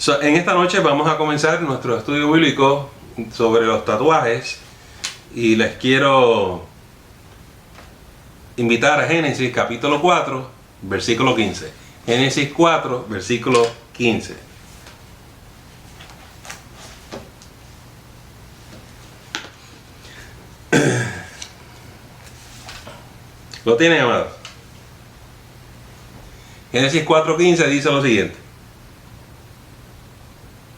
En esta noche vamos a comenzar nuestro estudio bíblico sobre los tatuajes y les quiero invitar a Génesis capítulo 4, versículo 15. Génesis 4, versículo 15. ¿Lo tienen, amados? Génesis 4:15 dice lo siguiente: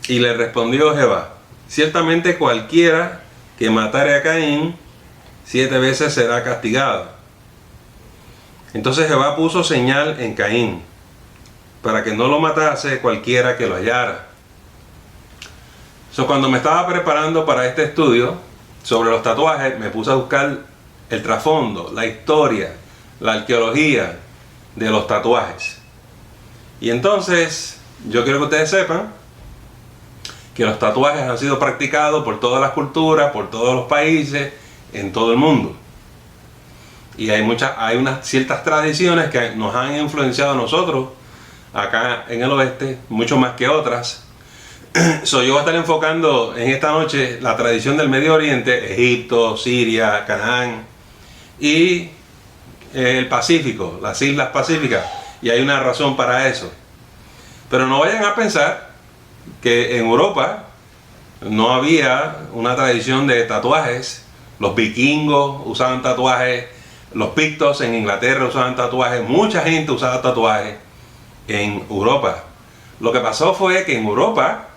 y le respondió Jehová: ciertamente cualquiera que matare a Caín 7 veces será castigado. Entonces Jehová puso señal en Caín, para que no lo matase cualquiera que lo hallara. Cuando me estaba preparando para este estudio sobre los tatuajes, me puse a buscar el trasfondo, la historia, la arqueología de los tatuajes. Y entonces, yo quiero que ustedes sepan que los tatuajes han sido practicados por todas las culturas, por todos los países, en todo el mundo. Y hay unas ciertas tradiciones que nos han influenciado a nosotros, acá en el oeste, mucho más que otras. Yo voy a estar enfocando en esta noche la tradición del Medio Oriente, Egipto, Siria, Canaán y el Pacífico, las Islas Pacíficas. Y hay una razón para eso. Pero no vayan a pensar que en Europa no había una tradición de tatuajes. Los vikingos usaban tatuajes, los pictos en Inglaterra usaban tatuajes, mucha gente usaba tatuajes en Europa. Lo que pasó fue que en Europa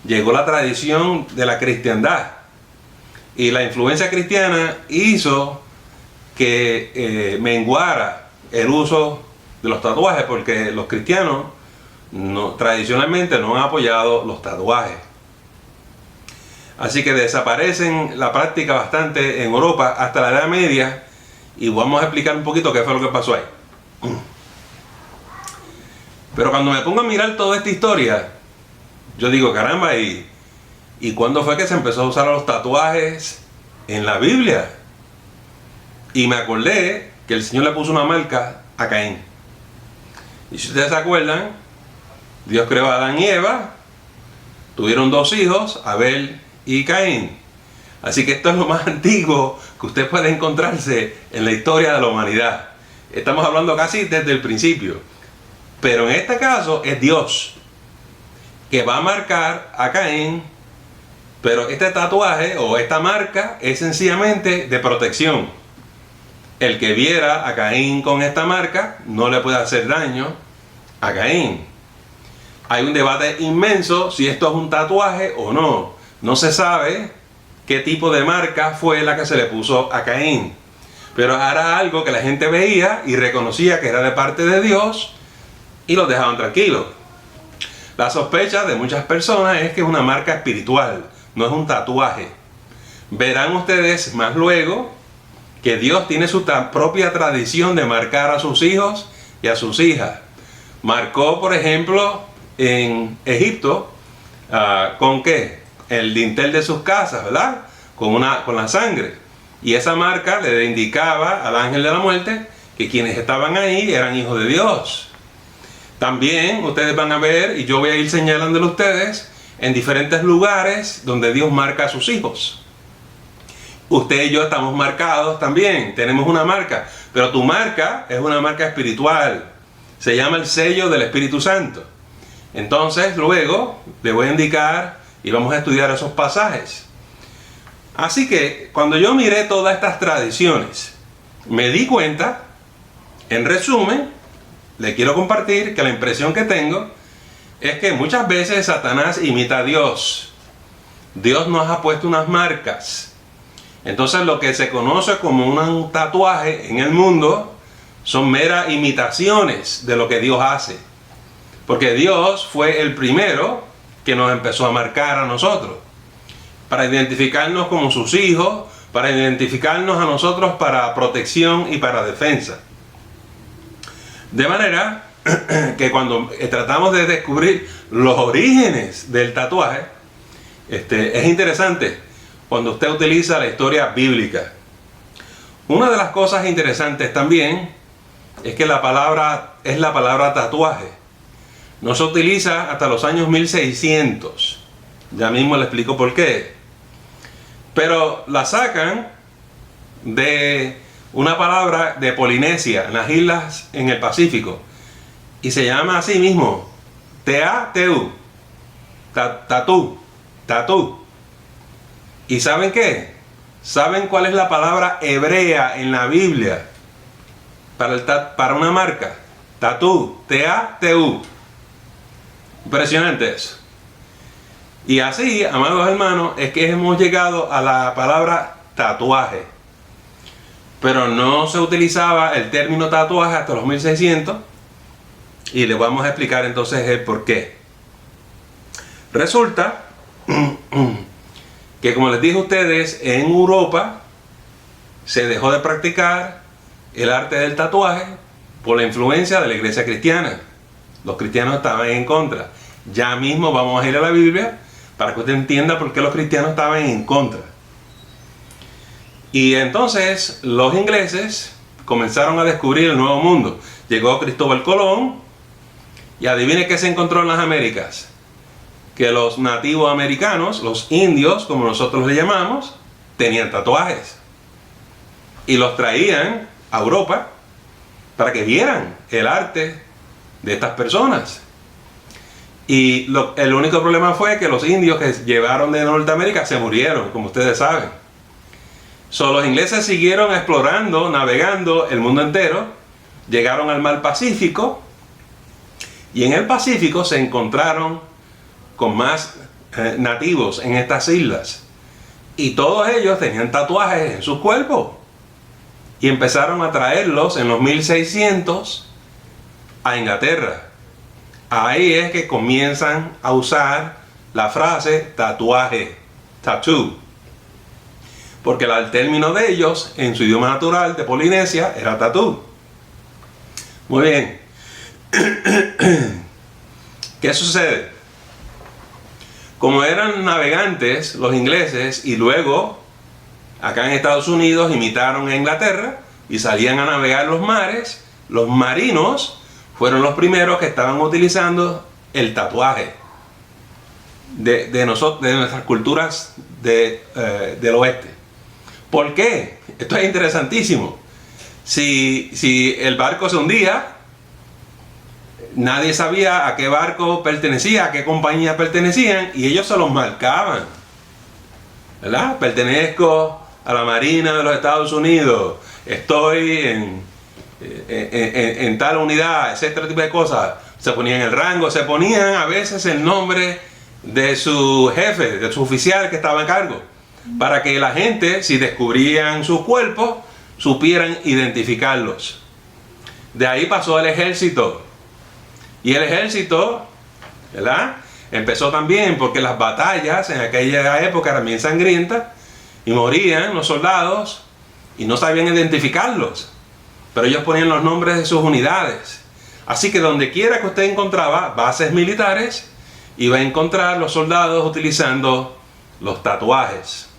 llegó la tradición de la cristiandad y la influencia cristiana hizo que menguara el uso de los tatuajes, porque los cristianos tradicionalmente no han apoyado los tatuajes. Así que desaparecen la práctica bastante en Europa hasta la Edad Media, y vamos a explicar un poquito qué fue lo que pasó ahí. Pero cuando me pongo a mirar toda esta historia, yo digo, caramba, ¿y cuándo fue que se empezó a usar los tatuajes en la Biblia? Y me acordé que el Señor le puso una marca a Caín. Y si ustedes se acuerdan, Dios creó a Adán y Eva, tuvieron 2 hijos, Abel y Caín. Así que esto es lo más antiguo que usted puede encontrarse en la historia de la humanidad. Estamos hablando casi desde el principio. Pero en este caso es Dios que va a marcar a Caín. Pero este tatuaje o esta marca es sencillamente de protección. El que viera a Caín con esta marca no le puede hacer daño a Caín. Hay un debate inmenso si esto es un tatuaje o no. No se sabe qué tipo de marca fue la que se le puso a Caín. Pero era algo que la gente veía y reconocía que era de parte de Dios y los dejaban tranquilos. La sospecha de muchas personas es que es una marca espiritual, no es un tatuaje. Verán ustedes más luego que Dios tiene su propia tradición de marcar a sus hijos y a sus hijas. Marcó, por ejemplo, en Egipto, ¿con qué? El dintel de sus casas, ¿verdad? Con la sangre. Y esa marca le indicaba al ángel de la muerte que quienes estaban ahí eran hijos de Dios. También ustedes van a ver, y yo voy a ir señalándole a ustedes, en diferentes lugares donde Dios marca a sus hijos. Usted y yo estamos marcados también, tenemos una marca, pero tu marca es una marca espiritual. Se llama el sello del Espíritu Santo. Entonces, luego le voy a indicar y vamos a estudiar esos pasajes. Así que, cuando yo miré todas estas tradiciones, me di cuenta, en resumen, le quiero compartir que la impresión que tengo es que muchas veces Satanás imita a Dios. Dios nos ha puesto unas marcas. Entonces lo que se conoce como un tatuaje en el mundo son meras imitaciones de lo que Dios hace. Porque Dios fue el primero que nos empezó a marcar a nosotros, para identificarnos como sus hijos, para identificarnos a nosotros para protección y para defensa. De manera que cuando tratamos de descubrir los orígenes del tatuaje, es interesante cuando usted utiliza la historia bíblica. Una de las cosas interesantes también es que la palabra tatuaje. No se utiliza hasta los años 1600. Ya mismo le explico por qué. Pero la sacan de una palabra de Polinesia, en las islas en el Pacífico. Y se llama así mismo, T-A-T-U. Tatú. Tatú. ¿Y saben qué? ¿Saben cuál es la palabra hebrea en la Biblia para una marca? Tatú. T-A-T-U. Impresionante eso. Y así, amados hermanos, es que hemos llegado a la palabra tatuaje. Pero no se utilizaba el término tatuaje hasta los 1600. Y les vamos a explicar entonces el por qué. Resulta que, como les dije a ustedes, en Europa se dejó de practicar el arte del tatuaje por la influencia de la iglesia cristiana. Los cristianos estaban en contra. Ya mismo vamos a ir a la Biblia para que usted entienda por qué los cristianos estaban en contra. Y entonces los ingleses comenzaron a descubrir el nuevo mundo. Llegó Cristóbal Colón y adivine qué se encontró en las Américas. Que los nativos americanos, los indios, como nosotros les llamamos, tenían tatuajes. Y los traían a Europa para que vieran el arte de estas personas. Y el único problema fue que los indios que llevaron de Norteamérica se murieron, como ustedes saben. Los ingleses siguieron explorando, navegando el mundo entero, llegaron al mar Pacífico, y en el Pacífico se encontraron con más nativos en estas islas. Y todos ellos tenían tatuajes en sus cuerpos. Y empezaron a traerlos en los 1600 a Inglaterra. Ahí es que comienzan a usar la frase tatuaje, tattoo. Porque el término de ellos, en su idioma natural de Polinesia, era tatú. Muy bien. ¿Qué sucede? Como eran navegantes los ingleses y luego acá en Estados Unidos imitaron a Inglaterra y salían a navegar los mares, los marinos fueron los primeros que estaban utilizando el tatuaje de nuestras culturas del oeste. ¿Por qué? Esto es interesantísimo. Si el barco se hundía, nadie sabía a qué barco pertenecía, a qué compañía pertenecían, y ellos se los marcaban, ¿verdad? Pertenezco a la Marina de los Estados Unidos, estoy en tal unidad, etcétera, tipo de cosas. Se ponían el rango, se ponían a veces el nombre de su jefe, de su oficial que estaba en cargo, para que la gente, si descubrían sus cuerpos, supieran identificarlos. De ahí pasó el ejército. Y el ejército, ¿verdad?, empezó también porque las batallas en aquella época eran bien sangrientas y morían los soldados y no sabían identificarlos. Pero ellos ponían los nombres de sus unidades. Así que donde quiera que usted encontraba bases militares, iba a encontrar los soldados utilizando los tatuajes.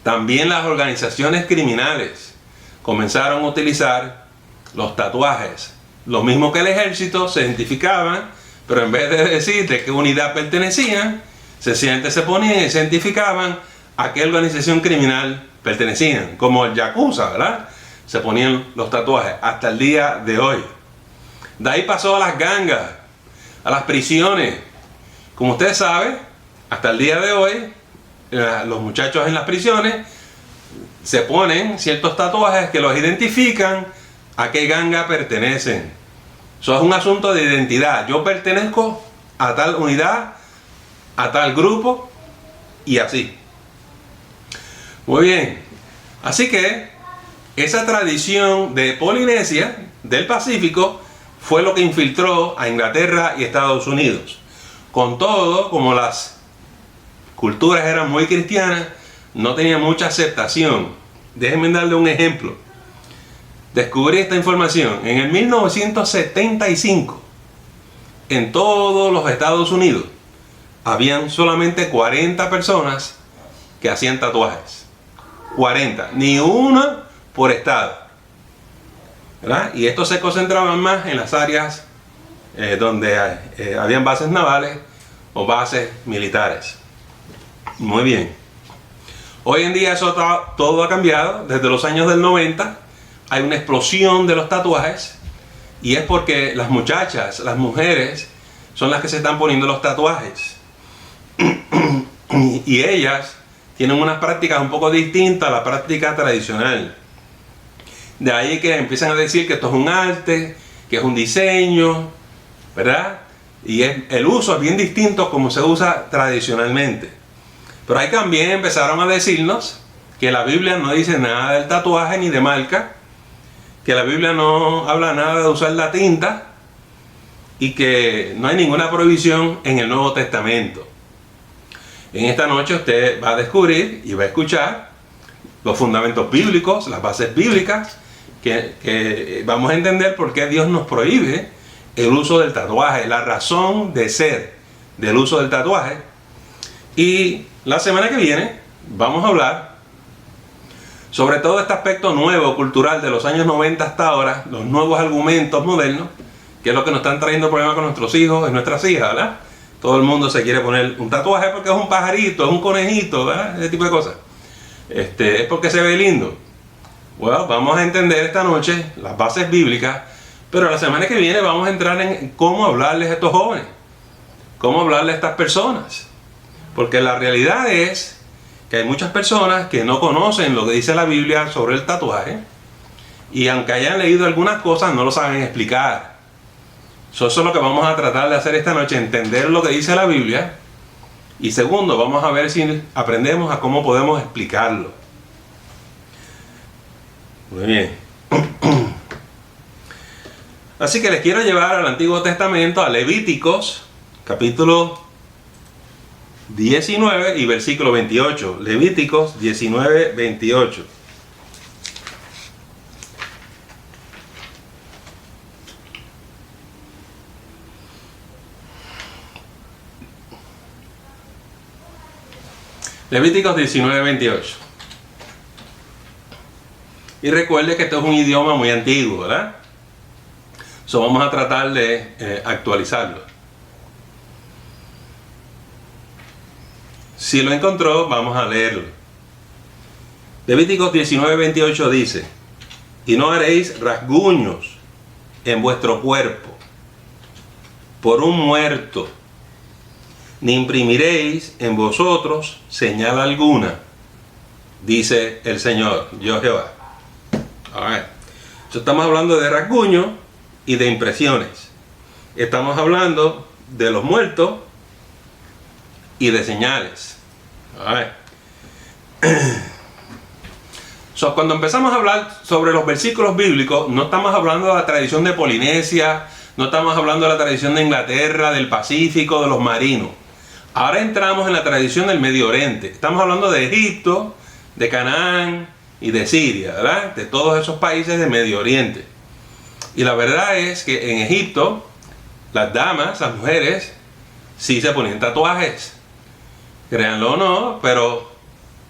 También las organizaciones criminales comenzaron a utilizar los tatuajes. Lo mismo que el ejército, se identificaban, pero en vez de decir de qué unidad pertenecían, sencillamente se ponían y se identificaban a qué organización criminal pertenecían, como el Yakuza, ¿verdad? Se ponían los tatuajes hasta el día de hoy. De ahí pasó a las gangas, a las prisiones. Como usted sabe, hasta el día de hoy, los muchachos en las prisiones se ponen ciertos tatuajes que los identifican a qué ganga pertenecen. Eso es un asunto de identidad. Yo pertenezco a tal unidad, a tal grupo y así. Muy bien. Así que esa tradición de Polinesia, del Pacífico, fue lo que infiltró a Inglaterra y Estados Unidos. Con todo, como las culturas eran muy cristianas, no tenía mucha aceptación. Déjenme darle un ejemplo. Descubrí esta información en el 1975. En todos los Estados Unidos habían solamente 40 personas que hacían tatuajes. 40, ni uno por estado, ¿verdad? Y esto se concentraba más en las áreas donde habían bases navales o bases militares. Muy bien. Hoy en día eso todo ha cambiado. Desde los años del 90 hay una explosión de los tatuajes, y es porque las muchachas, las mujeres, son las que se están poniendo los tatuajes. Y ellas tienen unas prácticas un poco distintas a la práctica tradicional. De ahí que empiezan a decir que esto es un arte, que es un diseño, ¿verdad? Y el uso es bien distinto como se usa tradicionalmente. Pero ahí también empezaron a decirnos que la Biblia no dice nada del tatuaje ni de marca, que la Biblia no habla nada de usar la tinta y que no hay ninguna prohibición en el Nuevo Testamento. En esta noche usted va a descubrir y va a escuchar los fundamentos bíblicos, las bases bíblicas, que vamos a entender por qué Dios nos prohíbe el uso del tatuaje, la razón de ser del uso del tatuaje. Y la semana que viene vamos a hablar sobre todo este aspecto nuevo, cultural, de los años 90 hasta ahora, los nuevos argumentos modernos, que es lo que nos están trayendo problemas con nuestros hijos y nuestras hijas, ¿verdad? Todo el mundo se quiere poner un tatuaje porque es un pajarito, es un conejito, ¿verdad? Ese tipo de cosas. Es porque se ve lindo. Bueno, vamos a entender esta noche las bases bíblicas, pero la semana que viene vamos a entrar en cómo hablarles a estos jóvenes, cómo hablarles a estas personas. Porque la realidad es que hay muchas personas que no conocen lo que dice la Biblia sobre el tatuaje, y aunque hayan leído algunas cosas no lo saben explicar. Eso es lo que vamos a tratar de hacer esta noche, entender lo que dice la Biblia, y segundo, vamos a ver si aprendemos a cómo podemos explicarlo. Muy bien. Así que les quiero llevar al Antiguo Testamento, a Levíticos, capítulo 19 y versículo 28. Levíticos 19, 28. Levíticos 19, 28. Y recuerde que esto es un idioma muy antiguo, ¿verdad? So vamos a tratar de actualizarlo. Si lo encontró, vamos a leerlo. Levíticos 19, 28 dice: y no haréis rasguños en vuestro cuerpo por un muerto, ni imprimiréis en vosotros señal alguna, dice el Señor, yo Jehová. Estamos hablando de rasguños y de impresiones. Estamos hablando de los muertos y de señales. Cuando empezamos a hablar sobre los versículos bíblicos, no estamos hablando de la tradición de Polinesia, no estamos hablando de la tradición de Inglaterra, del Pacífico, de los marinos. Ahora entramos en la tradición del Medio Oriente. Estamos hablando de Egipto, de Canaán y de Siria, ¿verdad? De todos esos países del Medio Oriente. Y la verdad es que en Egipto, las damas, las mujeres, sí se ponían tatuajes. Créanlo o no, pero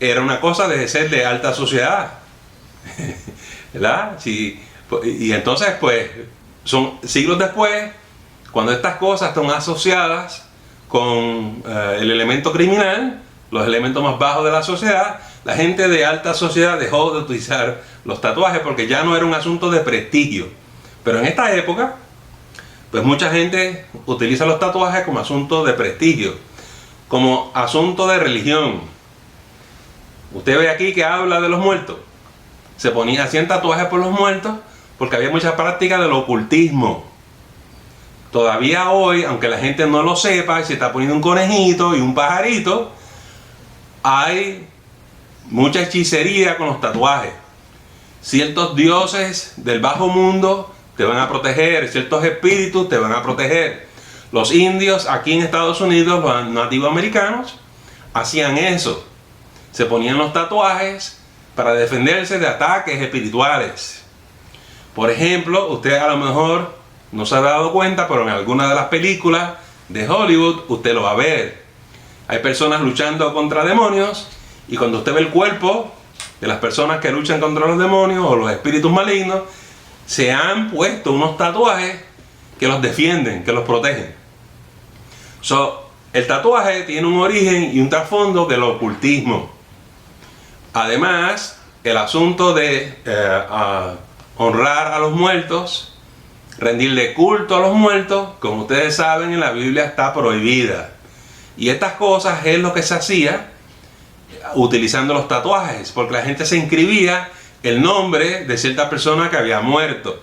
era una cosa de ser de alta sociedad. ¿Verdad? Sí, y entonces, pues, son siglos después, cuando estas cosas están asociadas con el elemento criminal, los elementos más bajos de la sociedad, la gente de alta sociedad dejó de utilizar los tatuajes porque ya no era un asunto de prestigio. Pero en esta época, pues mucha gente utiliza los tatuajes como asunto de prestigio, como asunto de religión. Usted ve aquí que habla de los muertos. Hacían tatuajes por los muertos porque había mucha práctica del ocultismo. Todavía hoy, aunque la gente no lo sepa, se está poniendo un conejito y un pajarito, hay mucha hechicería con los tatuajes. Ciertos dioses del bajo mundo te van a proteger, ciertos espíritus te van a proteger. Los indios aquí en Estados Unidos, los nativos americanos, hacían eso. Se ponían los tatuajes para defenderse de ataques espirituales. Por ejemplo, usted a lo mejor no se ha dado cuenta, pero en alguna de las películas de Hollywood usted lo va a ver. Hay personas luchando contra demonios, y cuando usted ve el cuerpo de las personas que luchan contra los demonios o los espíritus malignos, se han puesto unos tatuajes que los defienden, que los protegen. El tatuaje tiene un origen y un trasfondo del ocultismo. Además, el asunto de honrar a los muertos, rendirle culto a los muertos, como ustedes saben, en la Biblia está prohibida. Y estas cosas es lo que se hacía utilizando los tatuajes, porque la gente se inscribía el nombre de cierta persona que había muerto,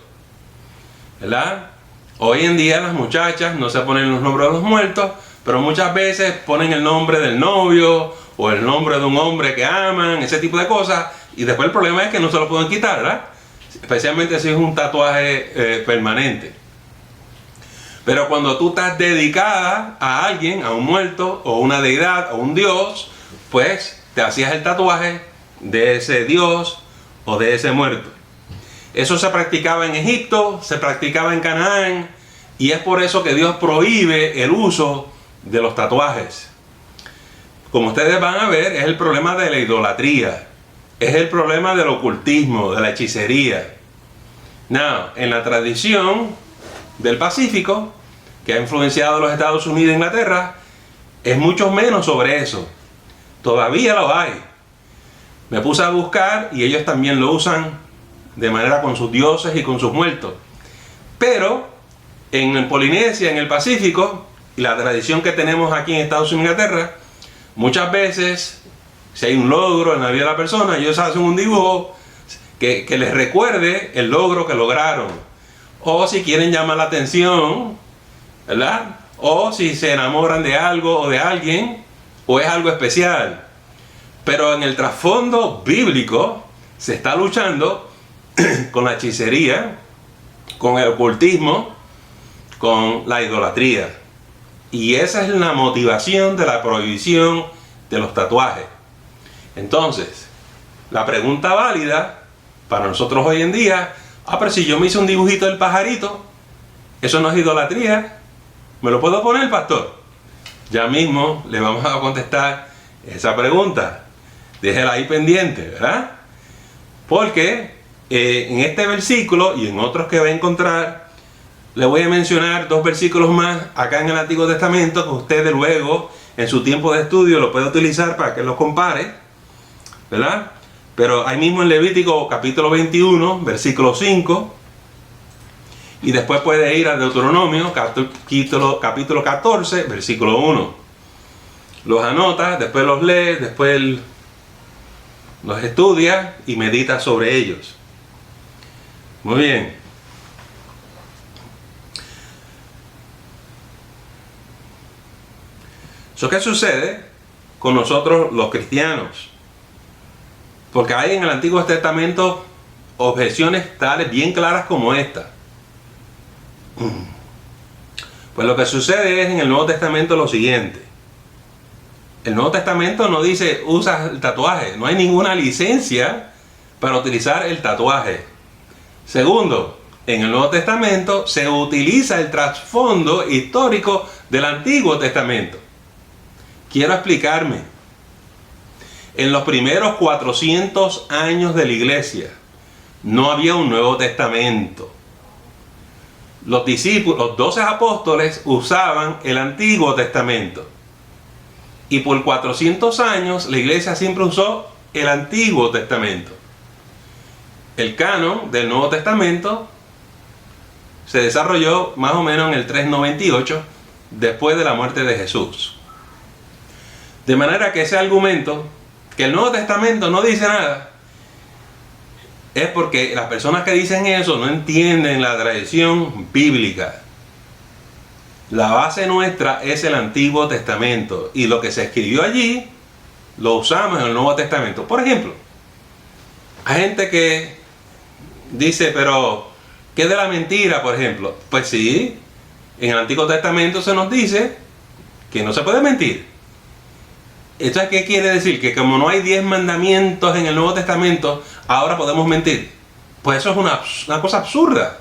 ¿verdad? Hoy en día las muchachas no se ponen los nombres de los muertos, pero muchas veces ponen el nombre del novio o el nombre de un hombre que aman, ese tipo de cosas, y después el problema es que no se lo pueden quitar, ¿verdad? Especialmente si es un tatuaje permanente. Pero cuando tú estás dedicada a alguien, a un muerto o una deidad o un dios, pues te hacías el tatuaje de ese dios o de ese muerto. Eso se practicaba en Egipto, se practicaba en Canaán, y es por eso que Dios prohíbe el uso de los tatuajes. Como ustedes van a ver, es el problema de la idolatría, es el problema del ocultismo, de la hechicería. Now, en la tradición del Pacífico, que ha influenciado a los Estados Unidos e Inglaterra, es mucho menos sobre eso. Todavía lo hay. Me puse a buscar y ellos también lo usan de manera con sus dioses y con sus muertos. Pero en Polinesia, en el Pacífico, y la tradición que tenemos aquí en Estados Unidos e Inglaterra, muchas veces, si hay un logro en la vida de la persona, ellos hacen un dibujo que les recuerde el logro que lograron. O si quieren llamar la atención, ¿verdad? O si se enamoran de algo o de alguien, o es algo especial. Pero en el trasfondo bíblico se está luchando con la hechicería, con el ocultismo, con la idolatría. Y esa es la motivación de la prohibición de los tatuajes. Entonces, la pregunta válida para nosotros hoy en día: pero si yo me hice un dibujito del pajarito, ¿eso no es idolatría? ¿Me lo puedo poner, pastor? Ya mismo le vamos a contestar esa pregunta. Déjela ahí pendiente, ¿verdad? Porque en este versículo y en otros que va a encontrar, le voy a mencionar 2 versículos más acá en el Antiguo Testamento que ustedes luego en su tiempo de estudio lo pueden utilizar para que los compare, ¿verdad? Pero ahí mismo en Levítico capítulo 21, versículo 5, y después puede ir a Deuteronomio capítulo 14, versículo 1. Los anotas, después los lees, después los estudias y meditas sobre ellos. Muy bien. ¿Qué sucede con nosotros los cristianos? Porque hay en el Antiguo Testamento objeciones tales bien claras como esta. Pues lo que sucede es en el Nuevo Testamento lo siguiente. El Nuevo Testamento no dice usa el tatuaje, no hay ninguna licencia para utilizar el tatuaje. Segundo, en el Nuevo Testamento se utiliza el trasfondo histórico del Antiguo Testamento. Quiero explicarme. En los primeros 400 años de la iglesia no había un Nuevo Testamento. Los discípulos, los 12 apóstoles usaban el Antiguo Testamento. Y por 400 años la iglesia siempre usó el Antiguo Testamento. El canon del Nuevo Testamento se desarrolló más o menos en el 398 después de la muerte de Jesús. De manera que ese argumento, que el Nuevo Testamento no dice nada, es porque las personas que dicen eso no entienden la tradición bíblica. La base nuestra es el Antiguo Testamento y lo que se escribió allí lo usamos en el Nuevo Testamento. Por ejemplo, hay gente que dice, pero ¿qué de la mentira, por ejemplo? Pues sí, en el Antiguo Testamento se nos dice que no se puede mentir. ¿Esto qué quiere decir? Que como no hay 10 mandamientos en el Nuevo Testamento, ahora podemos mentir. Pues eso es una cosa absurda.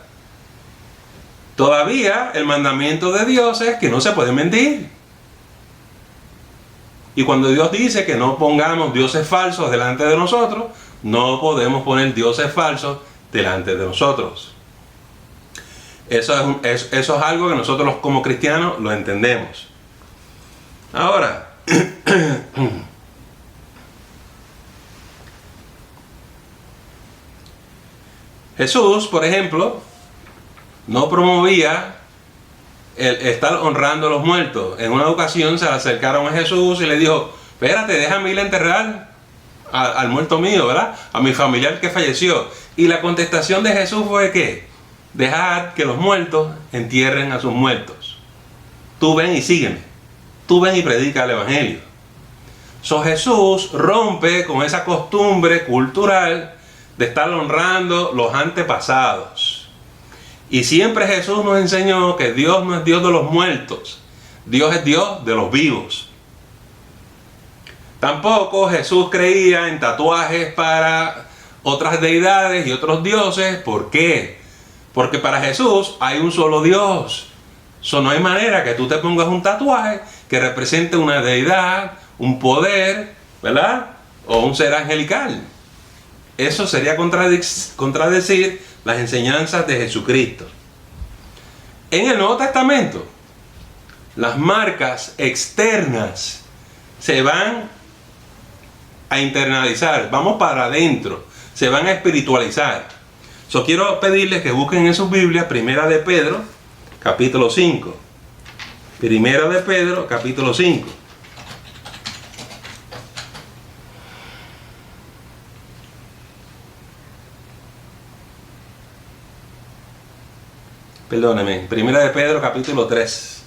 Todavía el mandamiento de Dios es que no se puede mentir. Y cuando Dios dice que no pongamos dioses falsos delante de nosotros, no podemos poner dioses falsos delante de nosotros. Eso es algo que nosotros como cristianos lo entendemos. Ahora, Jesús, por ejemplo, no promovía el estar honrando a los muertos. En una ocasión se le acercaron a Jesús y le dijo: espérate, déjame ir a enterrar al muerto mío, ¿verdad? A mi familiar que falleció. Y la contestación de Jesús fue que: dejad que los muertos entierren a sus muertos. Tú ven y sígueme. Tú ven y predica el evangelio. Jesús rompe con esa costumbre cultural de estar honrando los antepasados. Y siempre Jesús nos enseñó que Dios no es Dios de los muertos. Dios es Dios de los vivos. Tampoco Jesús creía en tatuajes para otras deidades y otros dioses. ¿Por qué? Porque para Jesús hay un solo Dios. No hay manera que tú te pongas un tatuaje que represente una deidad, un poder, ¿verdad? O un ser angelical. Eso sería contradecir las enseñanzas de Jesucristo. En el Nuevo Testamento, las marcas externas se van a internalizar, vamos para adentro, se van a espiritualizar. Quiero pedirles que busquen en sus Biblias Primera de Pedro, capítulo 5. Primera de Pedro, capítulo 5. Perdóneme, Primera de Pedro, capítulo 3.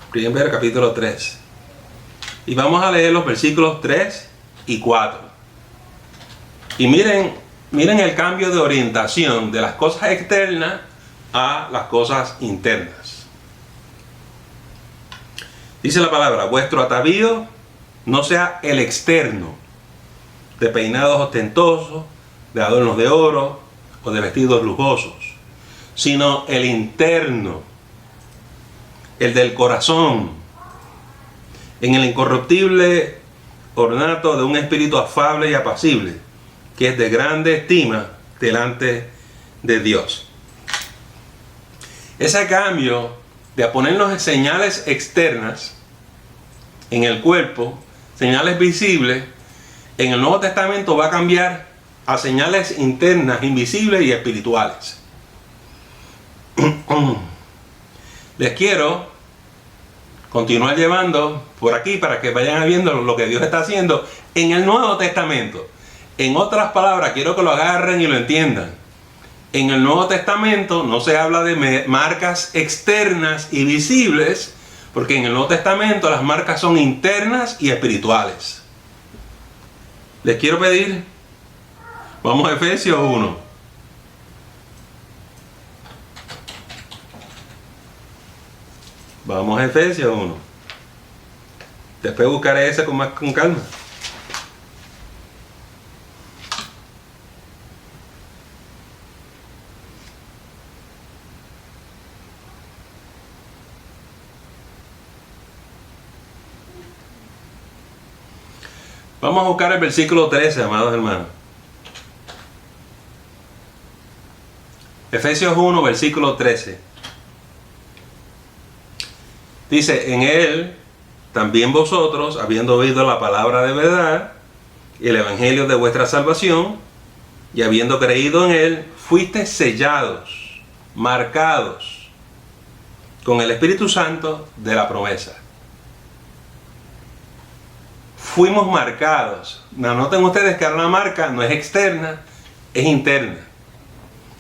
Primera, capítulo 3. Y vamos a leer los versículos 3 y 4. Y miren el cambio de orientación de las cosas externas a las cosas internas. Dice la palabra: vuestro atavío no sea el externo, de peinados ostentosos, de adornos de oro o de vestidos lujosos, sino el interno, el del corazón, en el incorruptible ornato de un espíritu afable y apacible, que es de grande estima delante de Dios. Ese cambio de ponernos señales externas en el cuerpo, señales visibles, en el Nuevo Testamento va a cambiar a señales internas, invisibles y espirituales. Les quiero continuar llevando por aquí para que vayan viendo lo que Dios está haciendo en el Nuevo Testamento. En otras palabras, quiero que lo agarren y lo entiendan. En el Nuevo Testamento no se habla de marcas externas y visibles, porque en el Nuevo Testamento las marcas son internas y espirituales. Les quiero pedir, vamos a Efesios 1. Vamos a Efesios 1. Después buscaré ese con calma. Vamos a buscar el versículo 13, amados hermanos. Efesios 1, versículo 13. Dice: en él también vosotros, habiendo oído la palabra de verdad, el evangelio de vuestra salvación, y habiendo creído en él, fuisteis sellados, marcados con el Espíritu Santo de la promesa. Fuimos marcados. Noten ustedes que una marca no es externa, es interna.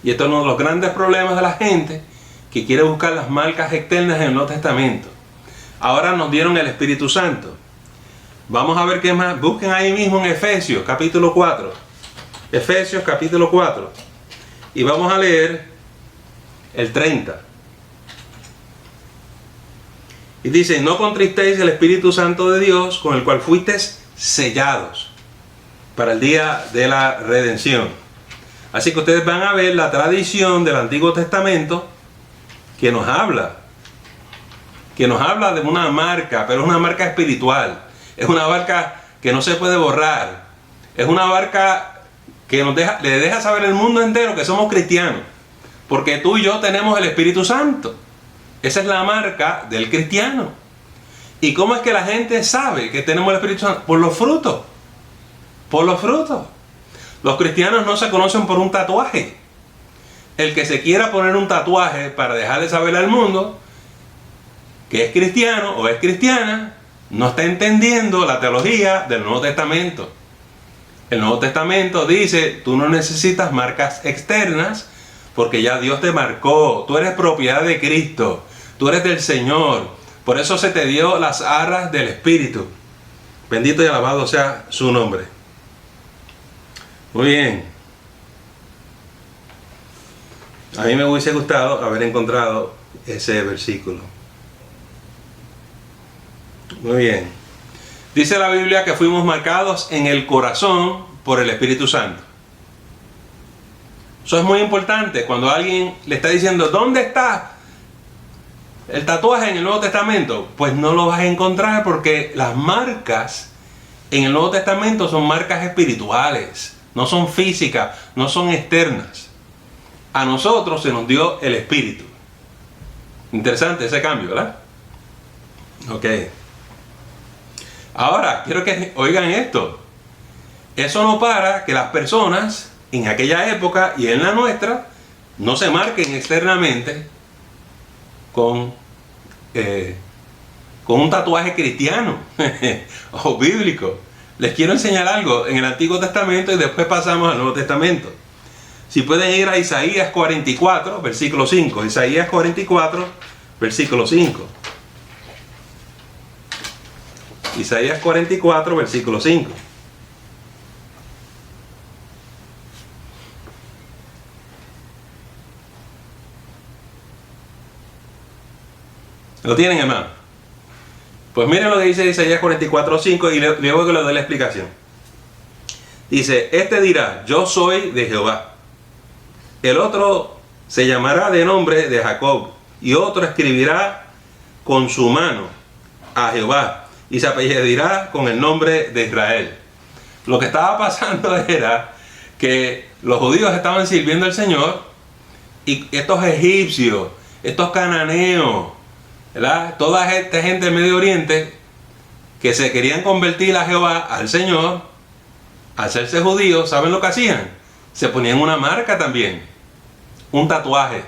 Y esto es uno de los grandes problemas de la gente que quiere buscar las marcas externas en el Nuevo Testamento. Ahora nos dieron el Espíritu Santo. Vamos a ver qué más. Busquen ahí mismo en Efesios capítulo 4. Efesios capítulo 4. Y vamos a leer el 30. Y dice: no contristéis el Espíritu Santo de Dios, con el cual fuisteis sellados para el día de la redención. Así que ustedes van a ver la tradición del Antiguo Testamento que nos habla de una marca, pero es una marca espiritual. Es una marca que no se puede borrar. Es una marca que le deja saber al mundo entero que somos cristianos. Porque tú y yo tenemos el Espíritu Santo. Esa es la marca del cristiano. ¿Y cómo es que la gente sabe que tenemos el Espíritu Santo? Por los frutos. Por los frutos. Los cristianos no se conocen por un tatuaje. El que se quiera poner un tatuaje para dejarle saber al mundo que es cristiano o es cristiana, no está entendiendo la teología del Nuevo Testamento. El Nuevo Testamento dice, tú no necesitas marcas externas porque ya Dios te marcó. Tú eres propiedad de Cristo. Tú eres del Señor. Por eso se te dio las arras del Espíritu. Bendito y alabado sea su nombre. Muy bien. A mí me hubiese gustado haber encontrado ese versículo. Muy bien. Dice la Biblia que fuimos marcados en el corazón por el Espíritu Santo. Eso es muy importante. Cuando alguien le está diciendo, ¿dónde está el tatuaje en el Nuevo Testamento? Pues no lo vas a encontrar, porque las marcas en el Nuevo Testamento son marcas espirituales. No son físicas, no son externas. A nosotros se nos dio el Espíritu. Interesante ese cambio, ¿verdad? Ok. Ahora, quiero que oigan esto. Eso no para que las personas en aquella época y en la nuestra no se marquen externamente con un tatuaje cristiano o bíblico. Les quiero enseñar algo en el Antiguo Testamento y después pasamos al Nuevo Testamento. Si pueden ir a Isaías 44, versículo 5. Isaías 44, versículo 5. Isaías 44, versículo 5. ¿Lo tienen, hermano? Pues miren lo que dice Isaías 44, 5 y luego que le doy la explicación. Dice, este dirá, yo soy de Jehová. El otro se llamará de nombre de Jacob, y otro escribirá con su mano a Jehová, y se apellidará con el nombre de Israel. Lo que estaba pasando era que los judíos estaban sirviendo al Señor, y estos egipcios, estos cananeos, ¿verdad? Toda esta gente del Medio Oriente que se querían convertir a Jehová, al Señor, al hacerse judíos, ¿saben lo que hacían? Se ponían una marca también, un tatuaje.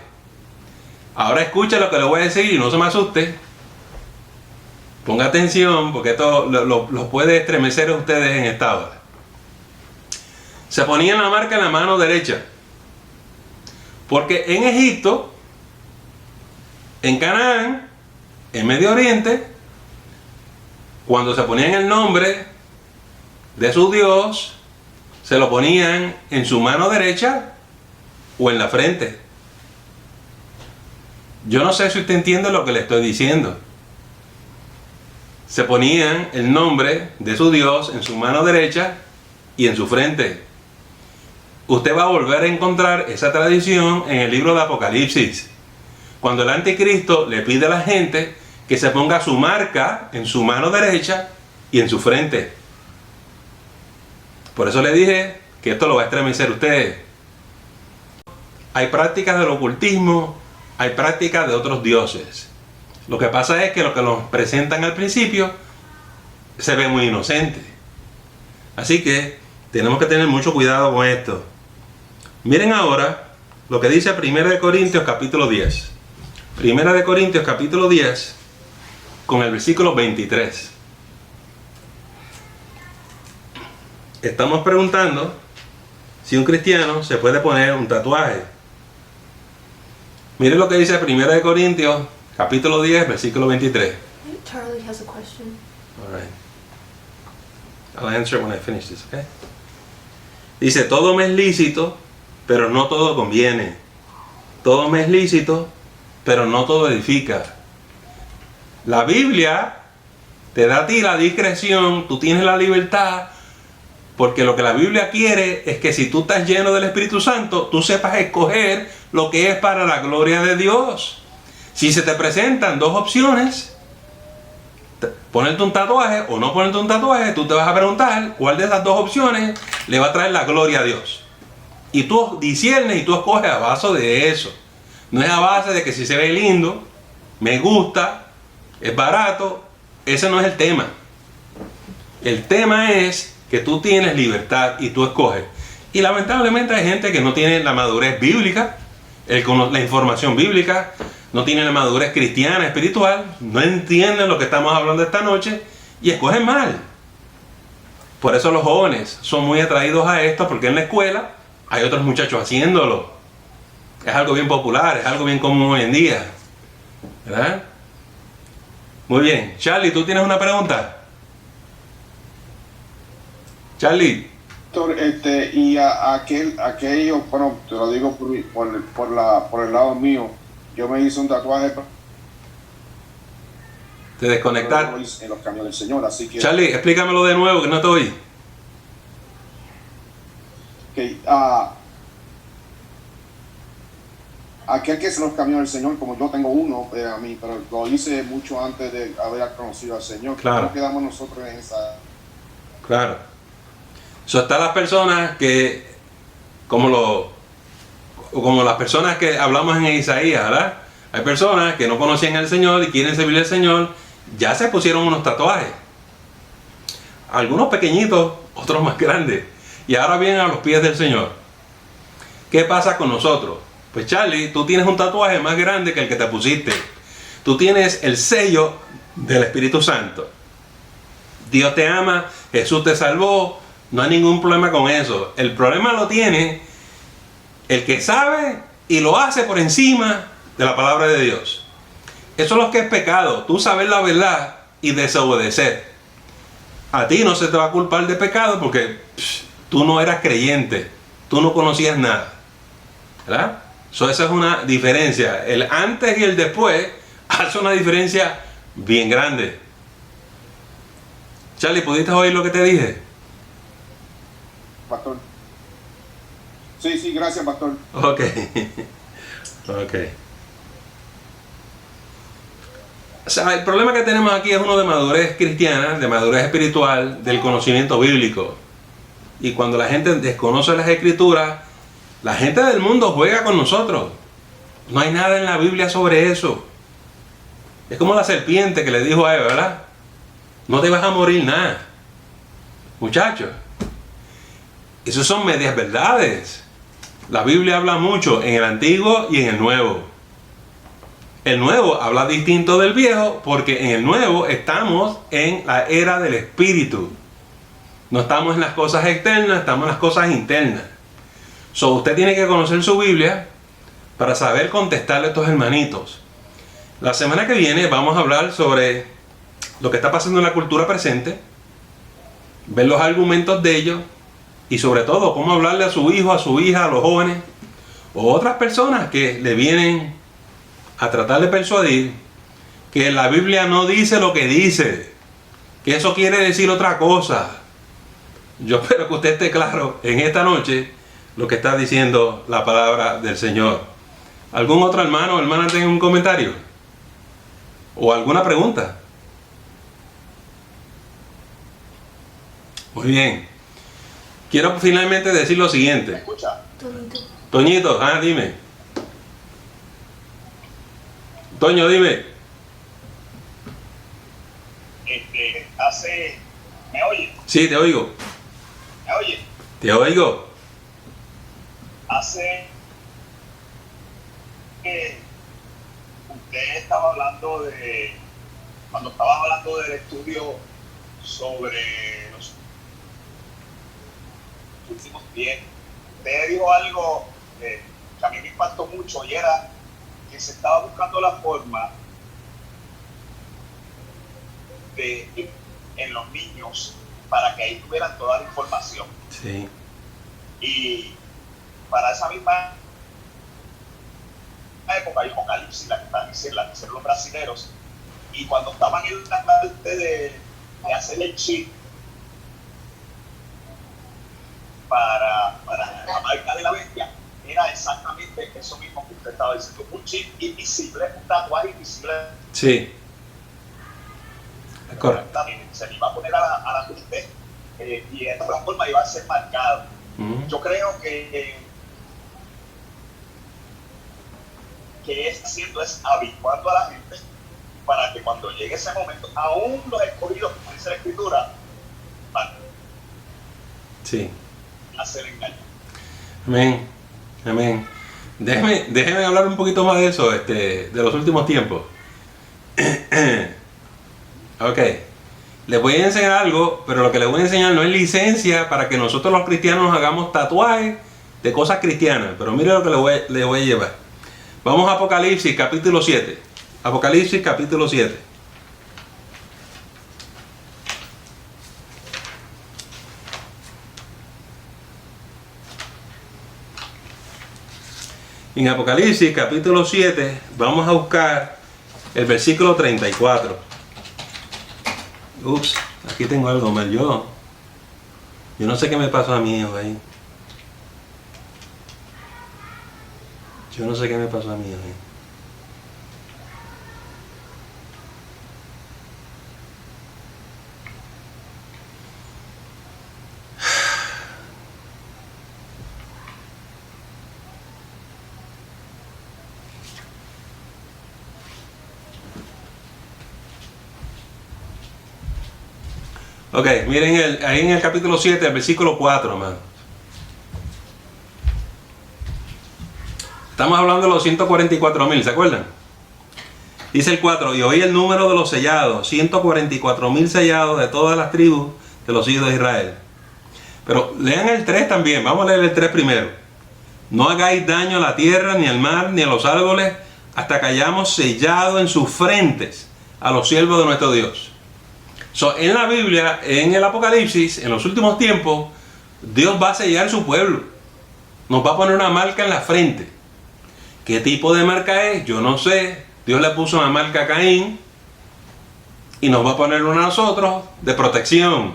Ahora escucha lo que le voy a decir y no se me asuste. Ponga atención, porque esto los puede estremecer a ustedes en esta hora. Se ponían la marca en la mano derecha, porque en Egipto, en Canaán, en Medio Oriente, cuando se ponían el nombre de su Dios, se lo ponían en su mano derecha o en la frente. Yo no sé si usted entiende lo que le estoy diciendo. Se ponían el nombre de su Dios en su mano derecha y en su frente. Usted va a volver a encontrar esa tradición en el libro de Apocalipsis, cuando el anticristo le pide a la gente que se ponga su marca en su mano derecha y en su frente. Por eso le dije que esto lo va a estremecer a ustedes. Hay prácticas del ocultismo, hay prácticas de otros dioses. Lo que pasa es que lo que nos presentan al principio se ve muy inocente. Así que tenemos que tener mucho cuidado con esto. Miren ahora lo que dice 1 Corintios capítulo 10. 1 Corintios capítulo 10 con el versículo 23. Estamos preguntando si un cristiano se puede poner un tatuaje. Miren lo que dice 1 Corintios capítulo 10 versículo 23. Charlie has a question. All right. I'll answer it when I finish this, okay? Dice, todo me es lícito, pero no todo conviene. Todo me es lícito, pero no todo edifica. La Biblia te da a ti la discreción, tú tienes la libertad, porque lo que la Biblia quiere es que si tú estás lleno del Espíritu Santo, tú sepas escoger lo que es para la gloria de Dios. Si se te presentan dos opciones, ponerte un tatuaje o no ponerte un tatuaje, tú te vas a preguntar cuál de esas dos opciones le va a traer la gloria a Dios. Y tú disiernes y tú escoges a base de eso. No es a base de que si se ve lindo, me gusta, es barato. Ese no es el tema. El tema es que tú tienes libertad y tú escoges. Y lamentablemente hay gente que no tiene la madurez bíblica, la información bíblica, no tiene la madurez cristiana, espiritual, no entienden lo que estamos hablando esta noche y escogen mal. Por eso los jóvenes son muy atraídos a esto, porque en la escuela hay otros muchachos haciéndolo. Es algo bien popular, es algo bien común hoy en día, ¿verdad? Muy bien. Charlie, ¿tú tienes una pregunta? Charlie. Y aquello, bueno, te lo digo por el lado mío, yo me hice un tatuaje. Te desconectaste. En los caminos del Señor, así que... Charlie, explícamelo de nuevo, que no te oí. Que, aquel que es los caminos del Señor, como yo tengo uno a mí, pero lo hice mucho antes de haber conocido al Señor. Claro. ¿Cómo quedamos nosotros en esa? Claro. Están las personas que, como las personas que hablamos en Isaías, ¿verdad? Hay personas que no conocían al Señor y quieren servir al Señor, ya se pusieron unos tatuajes. Algunos pequeñitos, otros más grandes. Y ahora vienen a los pies del Señor. ¿Qué pasa con nosotros? Pues Charlie, tú tienes un tatuaje más grande que el que te pusiste. Tú tienes el sello del Espíritu Santo. Dios te ama, Jesús te salvó, no hay ningún problema con eso. El problema lo tiene el que sabe y lo hace por encima de la palabra de Dios. Eso es lo que es pecado, tú saber la verdad y desobedecer. A ti no se te va a culpar de pecado porque tú no eras creyente, tú no conocías nada, ¿verdad? Esa es una diferencia. El antes y el después hace una diferencia bien grande. Charlie, ¿pudiste oír lo que te dije? Pastor. Sí, gracias, pastor. Ok. O sea, el problema que tenemos aquí es uno de madurez cristiana, de madurez espiritual, del conocimiento bíblico. Y cuando la gente desconoce las escrituras, la gente del mundo juega con nosotros. No hay nada en la Biblia sobre eso. Es como la serpiente que le dijo a Eva, ¿verdad? No te vas a morir nada. Muchachos, esos son medias verdades. La Biblia habla mucho en el Antiguo y en el Nuevo. El Nuevo habla distinto del Viejo porque en el Nuevo estamos en la era del Espíritu. No estamos en las cosas externas, estamos en las cosas internas. Usted tiene que conocer su Biblia para saber contestarle a estos hermanitos. La semana que viene vamos a hablar sobre lo que está pasando en la cultura presente, ver los argumentos de ellos y sobre todo cómo hablarle a su hijo, a su hija, a los jóvenes o otras personas que le vienen a tratar de persuadir que la Biblia no dice lo que dice, que eso quiere decir otra cosa. Yo espero que usted esté claro en esta noche lo que está diciendo la palabra del Señor. ¿Algún otro hermano o hermana tenga un comentario? ¿O alguna pregunta? Muy bien. Quiero finalmente decir lo siguiente. ¿Me escucha? Toñito, dime. Toño, dime. ¿Me oye? Sí, te oigo. ¿Me oye? Te oigo. Usted estaba hablando cuando estaba hablando del estudio sobre los últimos tiempos, usted dijo algo que a mí me impactó mucho y era que se estaba buscando la forma de en los niños para que ahí tuvieran toda la información. Sí. Y para esa misma época hay Apocalipsis, la que están diciendo los brasileros, y cuando estaban en la parte de hacer el chip para la marca de la bestia, era exactamente eso mismo que usted estaba diciendo, un chip invisible, un tatuaje invisible. Sí. Correcto. Se le iba a poner a la gente y de esta forma iba a ser marcado. Yo creo que que es haciendo es habituando a la gente para que cuando llegue ese momento, aún los escogidos, como dice la Escritura, van Sí. a ser engañados. Amén. Amén. Déjeme hablar un poquito más de eso, de los últimos tiempos. Ok. Les voy a enseñar algo, pero lo que les voy a enseñar no es licencia para que nosotros los cristianos hagamos tatuajes de cosas cristianas. Pero mire lo que les voy a llevar. Vamos a Apocalipsis capítulo 7. Apocalipsis capítulo 7. En Apocalipsis capítulo 7 vamos a buscar el versículo 34. Ups, aquí tengo algo mal. Yo no sé qué me pasó a mí ahí. Yo no sé qué me pasó a mí ahí. Ok, miren ahí en el capítulo 7, el versículo 4, man. Estamos hablando de los 144,000, ¿se acuerdan? Dice el 4, y oí el número de los sellados, 144,000 sellados de todas las tribus de los hijos de Israel. Pero lean el 3 también, vamos a leer el 3 primero. No hagáis daño a la tierra, ni al mar, ni a los árboles, hasta que hayamos sellado en sus frentes a los siervos de nuestro Dios. En la Biblia, en el Apocalipsis, en los últimos tiempos, Dios va a sellar su pueblo. Nos va a poner una marca en la frente. ¿Qué tipo de marca es? Yo no sé. Dios le puso una marca a Caín y nos va a poner una a nosotros de protección.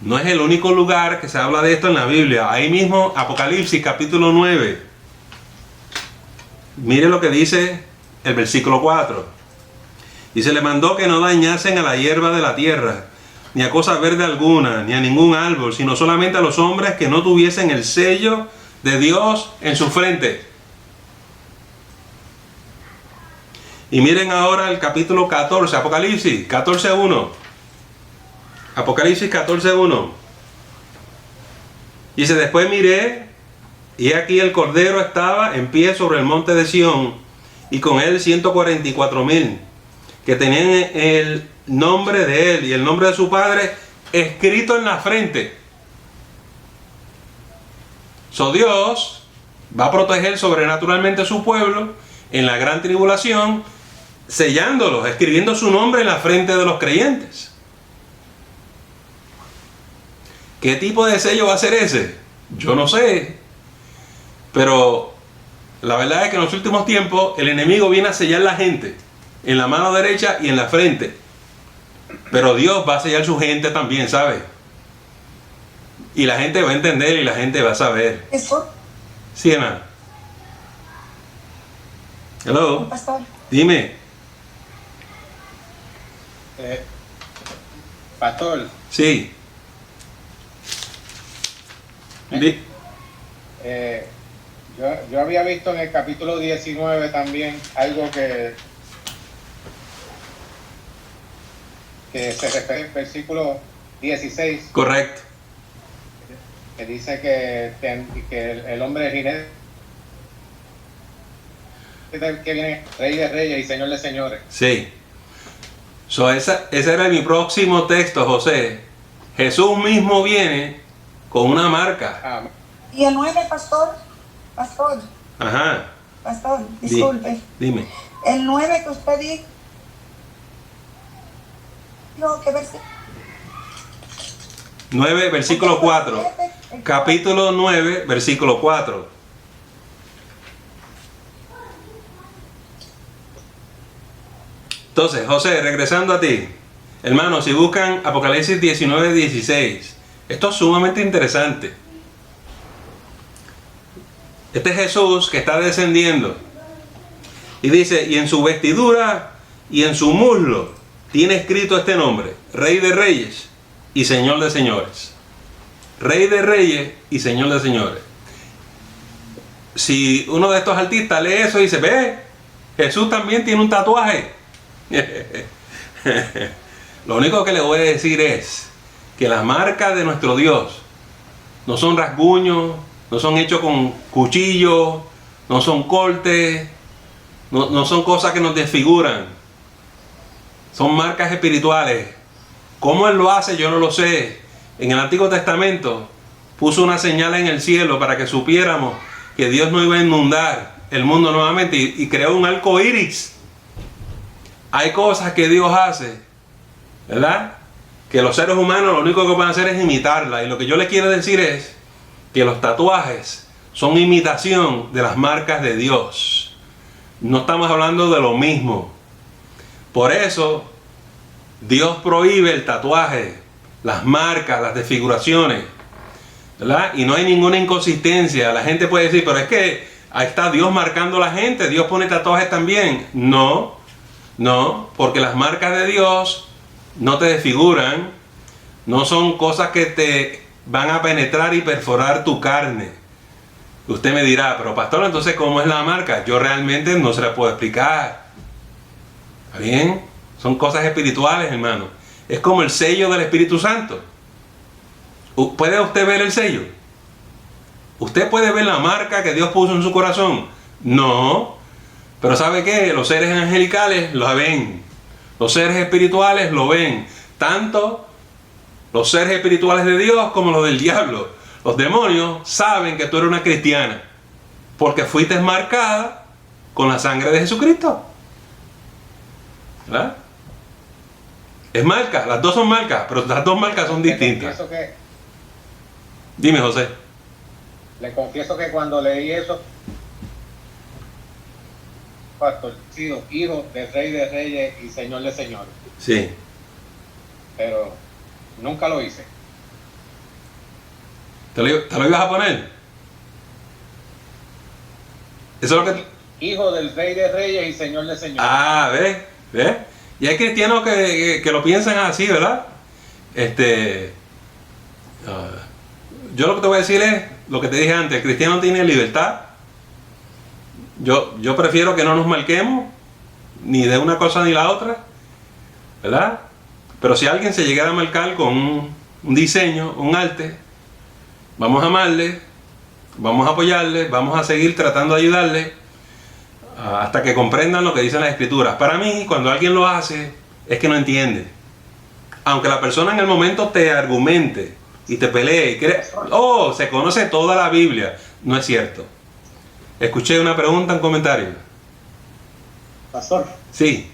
No es el único lugar que se habla de esto en la Biblia. Ahí mismo, Apocalipsis capítulo 9. Mire lo que dice el versículo 4. Y se le mandó que no dañasen a la hierba de la tierra, ni a cosa verde alguna, ni a ningún árbol, sino solamente a los hombres que no tuviesen el sello de Dios en su frente. Y miren ahora el capítulo 14, Apocalipsis 14:1. Apocalipsis 14:1. Dice, después miré, y aquí el Cordero estaba en pie sobre el monte de Sión, y con él 144,000. Que tenían el nombre de él y el nombre de su padre escrito en la frente. Dios va a proteger sobrenaturalmente a su pueblo en la gran tribulación, sellándolos, escribiendo su nombre en la frente de los creyentes. ¿Qué tipo de sello va a ser ese? Yo no sé. Pero la verdad es que en los últimos tiempos el enemigo viene a sellar a la gente en la mano derecha y en la frente. Pero Dios va a sellar su gente también, ¿sabe? Y la gente va a entender y la gente va a saber. ¿Eso? Sí, Ana. Hello. Pastor. Dime. Pastor, Sí. Di- yo había visto en el capítulo 19 también algo que se refiere al versículo 16, Correcto. que dice que el hombre jinete que viene, rey de reyes y señor de señores. Sí. Ese era mi próximo texto, José. Jesús mismo viene con una marca. Ah, Y el 9, pastor, Ajá. disculpe. Dime. El 9 que usted dijo, ¿qué versículo? 9, versículo 4. Capítulo 9, versículo 4. Entonces, José, regresando a ti. Hermanos, si buscan Apocalipsis 19, 16. Esto es sumamente interesante. Este es Jesús que está descendiendo. Y dice, y en su vestidura y en su muslo tiene escrito este nombre: Rey de Reyes y Señor de Señores. Rey de Reyes y Señor de Señores. si uno de estos artistas lee eso y dice, ve, Jesús también tiene un tatuaje. Lo único que le voy a decir es que las marcas de nuestro Dios no son rasguños, no son hechos con cuchillos, no son cortes, no son cosas que nos desfiguran. Son marcas espirituales. ¿Cómo Él lo hace? Yo no lo sé. En el Antiguo Testamento puso una señal en el cielo para que supiéramos que Dios no iba a inundar el mundo nuevamente y creó un arco iris. Hay cosas que Dios hace, ¿verdad? Que los seres humanos lo único que pueden hacer es imitarla. Y lo que yo le quiero decir es que los tatuajes son imitación de las marcas de Dios. No estamos hablando de lo mismo. Por eso Dios prohíbe el tatuaje, las marcas, las desfiguraciones, ¿verdad? Y no hay ninguna inconsistencia. La gente puede decir, pero es que ahí está Dios marcando a la gente, Dios pone tatuajes también. No, porque las marcas de Dios no te desfiguran, no son cosas que te van a penetrar y perforar tu carne. Usted me dirá, pero pastor, entonces ¿cómo es la marca? Yo realmente no se la puedo explicar. ¿Está bien? Son cosas espirituales, hermano. Es como el sello del Espíritu Santo. ¿Puede usted ver el sello? ¿Usted puede ver la marca que Dios puso en su corazón? No. Pero ¿sabe qué? Los seres angelicales lo ven. Los seres espirituales lo ven. Tanto los seres espirituales de Dios como los del diablo. Los demonios saben que tú eres una cristiana. Porque fuiste marcada con la sangre de Jesucristo. ¿Verdad? Es marca, las dos son marcas, pero las dos marcas son distintas. Dime, José. Le confieso que cuando leí eso, pastor, sido hijo del Rey de Reyes y Señor de Señores. Sí. Pero nunca lo hice. ¿Te lo ibas a poner? Eso es lo que... Hijo del Rey de Reyes y Señor de Señores. Ah, ¿ves? Y hay cristianos que lo piensan así, ¿verdad? Yo lo que te voy a decir es lo que te dije antes: el cristiano tiene libertad. Yo prefiero que no nos marquemos ni de una cosa ni la otra, ¿verdad? Pero si alguien se llegara a marcar con un diseño, un arte, vamos a amarle, vamos a apoyarle, vamos a seguir tratando de ayudarle hasta que comprendan lo que dicen las escrituras. Para mí, cuando alguien lo hace, es que no entiende. Aunque la persona en el momento te argumente y te pelee y cree, oh, se conoce toda la Biblia, no es cierto. Escuché una pregunta, un comentario. Pastor, Sí.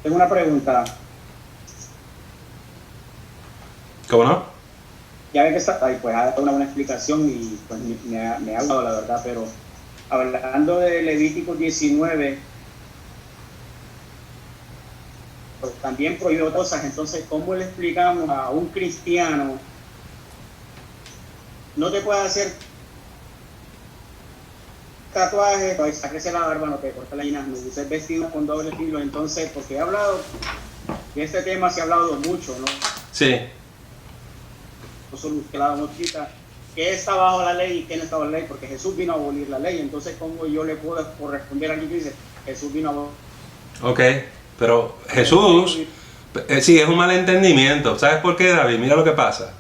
tengo una pregunta. ¿Cómo no? Ya ve que está ahí, pues ha dado una buena explicación y pues me ha gustado, la verdad, pero hablando de Levítico 19, pues también prohibió cosas. Entonces, ¿cómo le explicamos a un cristiano? No te puede hacer tatuajes, sáquese la barba, no te corta la llena, no uses vestido con doble filo. Entonces, porque he hablado de este tema, se ha hablado mucho, ¿no? Sí. Que la mochita, que está bajo la ley y que no está bajo la ley, porque Jesús vino a abolir la ley. Entonces, ¿cómo yo le puedo corresponder a alguien que dice Jesús vino a abolir? Ok, pero Jesús, sí, es un malentendimiento. ¿Sabes por qué, David? Mira lo que pasa.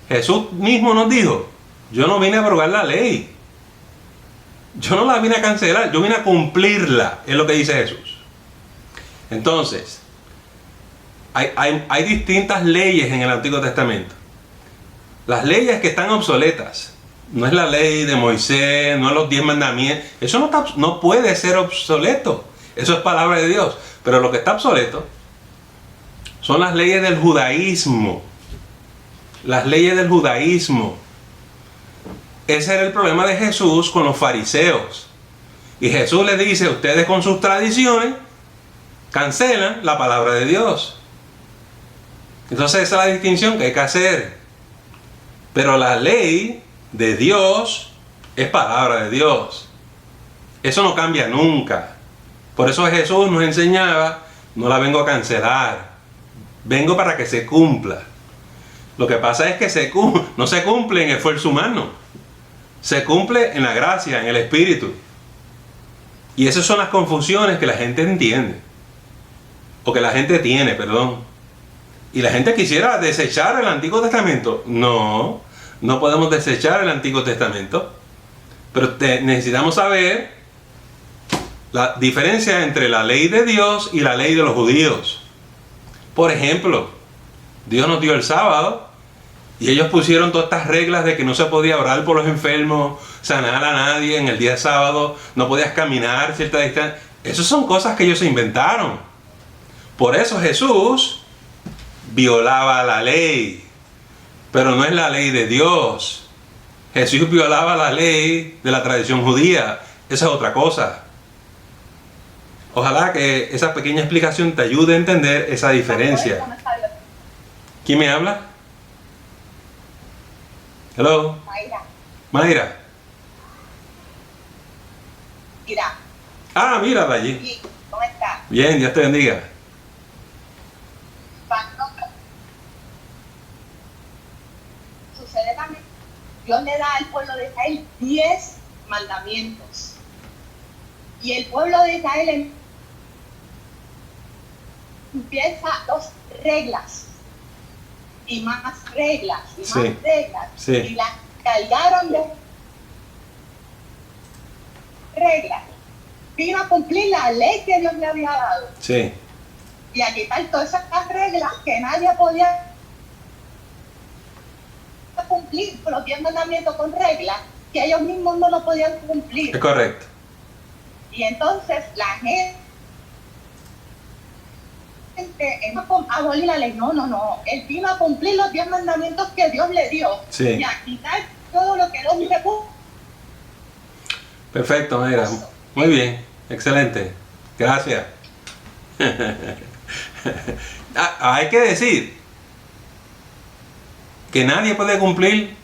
Jesús mismo nos dijo: yo no vine a abrogar la ley, yo no la vine a cancelar, yo vine a cumplirla, es lo que dice Jesús. Entonces, hay distintas leyes en el Antiguo Testamento. Las leyes que están obsoletas, no es la ley de Moisés, no es los 10 mandamientos, eso no puede ser obsoleto, eso es palabra de Dios. Pero lo que está obsoleto son las leyes del judaísmo. Las leyes del judaísmo. Ese era el problema de Jesús con los fariseos. Y Jesús les dice: ustedes con sus tradiciones cancelan la palabra de Dios. Entonces esa es la distinción que hay que hacer. Pero la ley de Dios es palabra de Dios. Eso no cambia nunca. Por eso Jesús nos enseñaba: no la vengo a cancelar, vengo para que se cumpla. Lo que pasa es que no se cumple en esfuerzo humano. Se cumple en la gracia, en el Espíritu. Y esas son las confusiones que la gente entiende. O que la gente tiene, perdón. Y la gente quisiera desechar el Antiguo Testamento. No, no podemos desechar el Antiguo Testamento. Pero necesitamos saber la diferencia entre la ley de Dios y la ley de los judíos. Por ejemplo, Dios nos dio el sábado y ellos pusieron todas estas reglas de que no se podía orar por los enfermos, sanar a nadie en el día de sábado, no podías caminar cierta distancia. Esas son cosas que ellos se inventaron. Por eso Jesús violaba la ley, pero no es la ley de Dios. Jesús violaba la ley de la tradición judía. Esa es otra cosa. Ojalá que esa pequeña explicación te ayude a entender esa diferencia. ¿Quién me habla? Hello. Mayra. Mayra. Mira, Ah, mira de allí. ¿cómo está? Bien, Dios te bendiga. Sucede también, Dios le da al pueblo de Israel 10 mandamientos. Y el pueblo de Israel empieza 2 reglas. Y más reglas, y más Sí, reglas. sí. Y las cargaron de reglas. Vino a cumplir la ley que Dios le había dado. Sí, Y a quitar todas esas reglas que nadie podía cumplir los 10 mandamientos con reglas que ellos mismos no lo podían es cumplir. correcto. Y entonces la gente no abolir la ley, no, él vino a cumplir los 10 mandamientos que Dios le dio. Sí. Y a quitar todo lo que Dios le puso. Perfecto, Mayra. Muy bien, excelente. Gracias. Hay que decir que nadie puede cumplir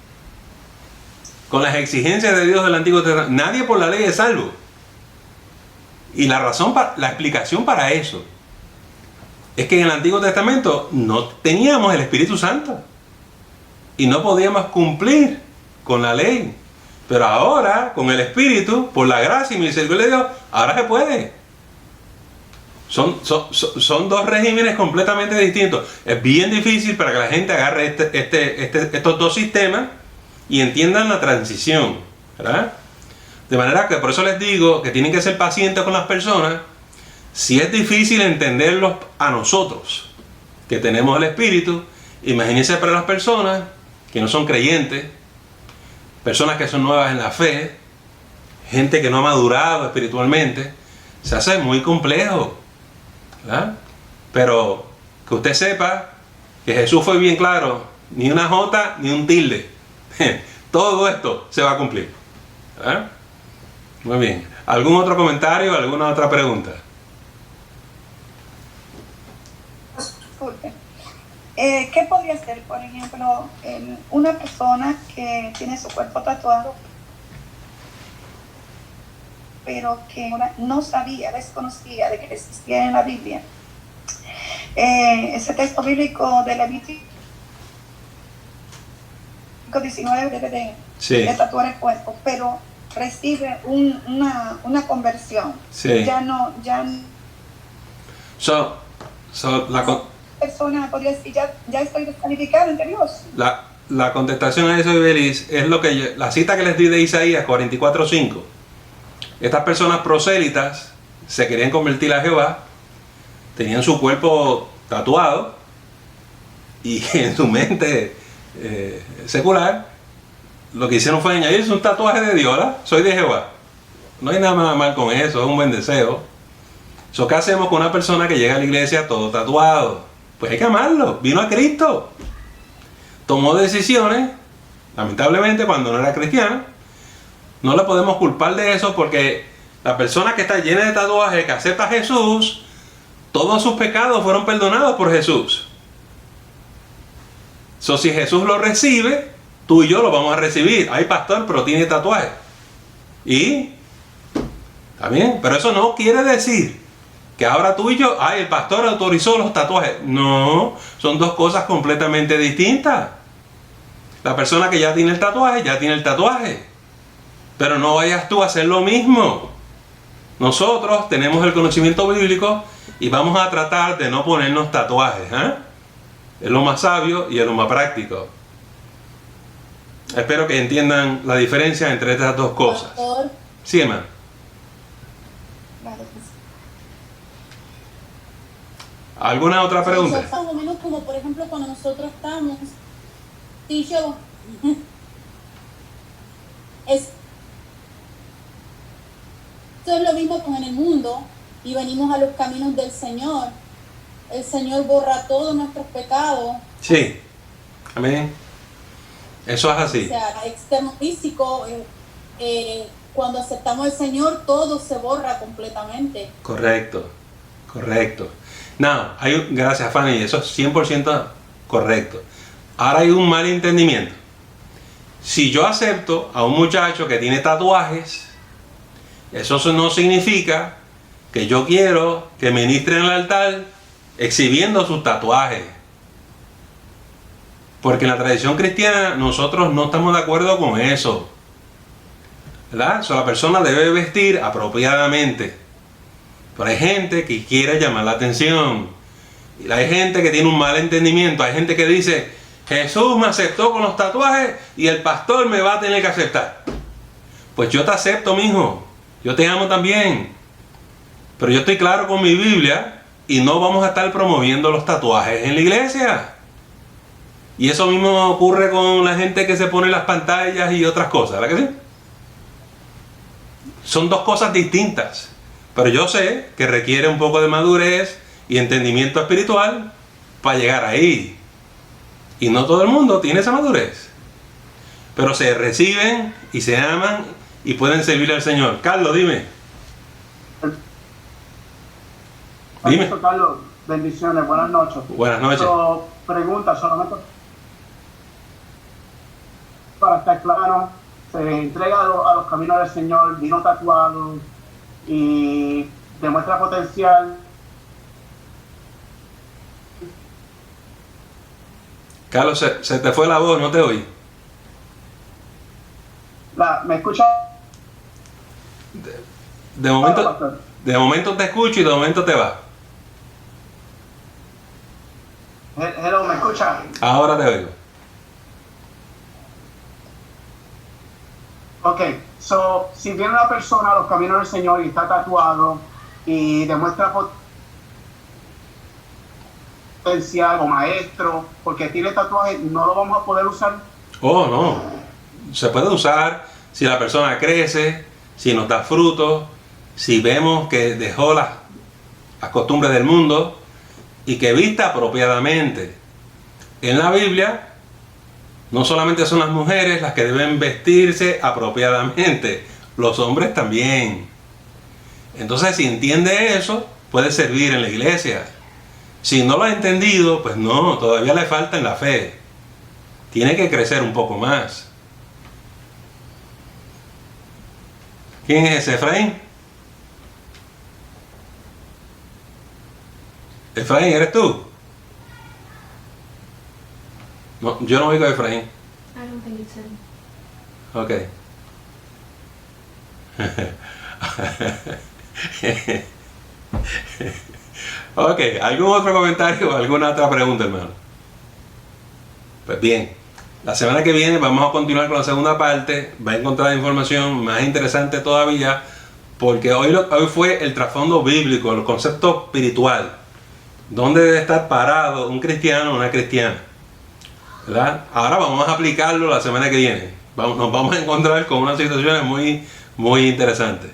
con las exigencias de Dios del Antiguo Testamento. Nadie por la ley es salvo. Y la razón, la explicación para eso es que en el Antiguo Testamento no teníamos el Espíritu Santo y no podíamos cumplir con la ley. Pero ahora, con el Espíritu, por la gracia y misericordia de Dios, ahora se puede. Son 2 regímenes completamente distintos. Es bien difícil para que la gente agarre estos 2 sistemas y entiendan la transición, ¿verdad? De manera que por eso les digo que tienen que ser pacientes con las personas. Si es difícil entenderlos a nosotros, que tenemos el Espíritu, imagínense para las personas que no son creyentes, personas que son nuevas en la fe, gente que no ha madurado espiritualmente, se hace muy complejo, ¿verdad? Pero que usted sepa que Jesús fue bien claro, ni una jota ni un tilde. Todo esto se va a cumplir, ¿verdad? Muy bien. ¿Algún otro comentario? ¿Alguna otra pregunta? Disculpe. ¿Qué podría ser, por ejemplo, una persona que tiene su cuerpo tatuado, pero que no sabía, desconocía de que existía en la Biblia ese texto bíblico de Levítico 19 de tatuar el cuerpo, pero recibe una conversión? Sí. La persona podría decir, ya estoy descalificado ante Dios. La contestación a eso, Ibelis, es lo que la cita que les di de Isaías 44:5. Estas personas prosélitas se querían convertir a Jehová, tenían su cuerpo tatuado y en su mente secular lo que hicieron fue añadirse un tatuaje de Dios, ¿verdad? Soy de Jehová. No hay nada mal con eso, es un buen deseo. ¿Qué hacemos con una persona que llega a la iglesia todo tatuado? Pues hay que amarlo. Vino a Cristo, tomó decisiones, lamentablemente cuando no era cristiano. No le podemos culpar de eso porque la persona que está llena de tatuajes, que acepta a Jesús, todos sus pecados fueron perdonados por Jesús. Si Jesús lo recibe, tú y yo lo vamos a recibir. Ay, pastor, pero tiene tatuaje. Y está bien, pero eso no quiere decir que ahora tú y yo, el pastor autorizó los tatuajes. No, son 2 cosas completamente distintas. La persona que ya tiene el tatuaje, ya tiene el tatuaje. Pero no vayas tú a hacer lo mismo. Nosotros tenemos el conocimiento bíblico y vamos a tratar de no ponernos tatuajes. Es lo más sabio y es lo más práctico. Espero que entiendan la diferencia entre estas dos cosas. Pastor, Sí, hermano. claro que sí. ¿Alguna otra pregunta? Más o menos como por ejemplo cuando nosotros estamos, y yo, esto es lo mismo con el mundo y venimos a los caminos del Señor. El Señor borra todos nuestros pecados, Sí. Amén. Eso es o así. sea, externo, físico. Cuando aceptamos al Señor, todo se borra completamente. Correcto. Correcto. No, gracias Fanny, eso es 100% correcto. Ahora hay un mal entendimiento. Si yo acepto a un muchacho que tiene tatuajes, eso no significa que yo quiero que ministre en el altar exhibiendo sus tatuajes. Porque en la tradición cristiana nosotros no estamos de acuerdo con eso. ¿Verdad? O sea, la persona debe vestir apropiadamente. Pero hay gente que quiere llamar la atención. Y hay gente que tiene un mal entendimiento. Hay gente que dice, Jesús me aceptó con los tatuajes y el pastor me va a tener que aceptar. Pues yo te acepto, mijo. Yo te amo también. Pero yo estoy claro con mi Biblia y no vamos a estar promoviendo los tatuajes en la iglesia. Y eso mismo ocurre con la gente que se pone las pantallas y otras cosas, ¿verdad que sí? Son dos cosas distintas. Pero yo sé que requiere un poco de madurez y entendimiento espiritual para llegar ahí. Y no todo el mundo tiene esa madurez. Pero se reciben y se aman y pueden servir al Señor. Carlos, dime. Dime. Carlos, bendiciones, buenas noches. Buenas noches. Pregunta solamente para estar claro, se entrega a los caminos del Señor, vino tatuado y demuestra potencial. Carlos, se te fue la voz, no te oí. ¿Me escucha? De momento te escucho y de momento te va. Hello, ¿me escucha? Ahora te oigo. Ok, si viene una persona a los caminos del Señor y está tatuado y demuestra potencial o maestro, porque tiene tatuaje, ¿no lo vamos a poder usar? Oh, no. Se puede usar si la persona crece, si nos da frutos, si vemos que dejó las costumbres del mundo y que vista apropiadamente. En la Biblia no solamente son las mujeres las que deben vestirse apropiadamente, los hombres también. Entonces, si entiende eso, puede servir en la iglesia. Si no lo ha entendido, pues no, todavía le falta en la fe. Tiene que crecer un poco más. ¿Quién es ese? ¿Efraín? ¿Efraín, eres tú? No, yo no oigo a Efraín. I don't think it's him. Ok. Ok, ¿algún otro comentario o alguna otra pregunta, hermano? Pues bien, la semana que viene vamos a continuar con la segunda parte. Va a encontrar información más interesante todavía, porque hoy fue el trasfondo bíblico, el concepto espiritual. ¿Dónde debe estar parado un cristiano o una cristiana? ¿Verdad? Ahora vamos a aplicarlo la semana que viene. Nos vamos a encontrar con unas situaciones muy interesantes.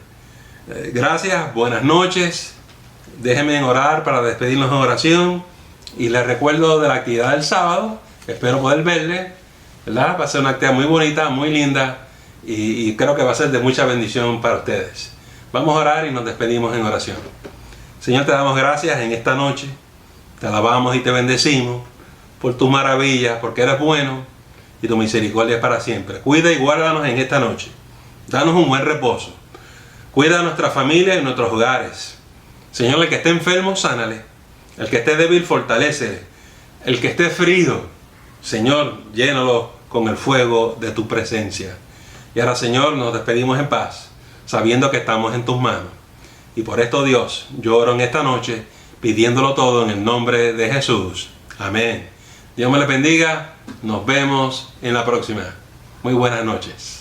Gracias, buenas noches. Déjenme orar para despedirnos en oración. Y les recuerdo de la actividad del sábado. Espero poder verle, ¿verdad? Va a ser una actividad muy bonita, muy linda. Y creo que va a ser de mucha bendición para ustedes. Vamos a orar y nos despedimos en oración. Señor, te damos gracias en esta noche. Te alabamos y te bendecimos por tus maravillas, porque eres bueno y tu misericordia es para siempre. Cuida y guárdanos en esta noche. Danos un buen reposo. Cuida a nuestra familia y nuestros hogares. Señor, el que esté enfermo, sánale. El que esté débil, fortalécele. El que esté frío, Señor, llénalo con el fuego de tu presencia. Y ahora, Señor, nos despedimos en paz, sabiendo que estamos en tus manos. Y por esto, Dios, yo oro en esta noche, pidiéndolo todo en el nombre de Jesús. Amén. Dios me le bendiga. Nos vemos en la próxima. Muy buenas noches.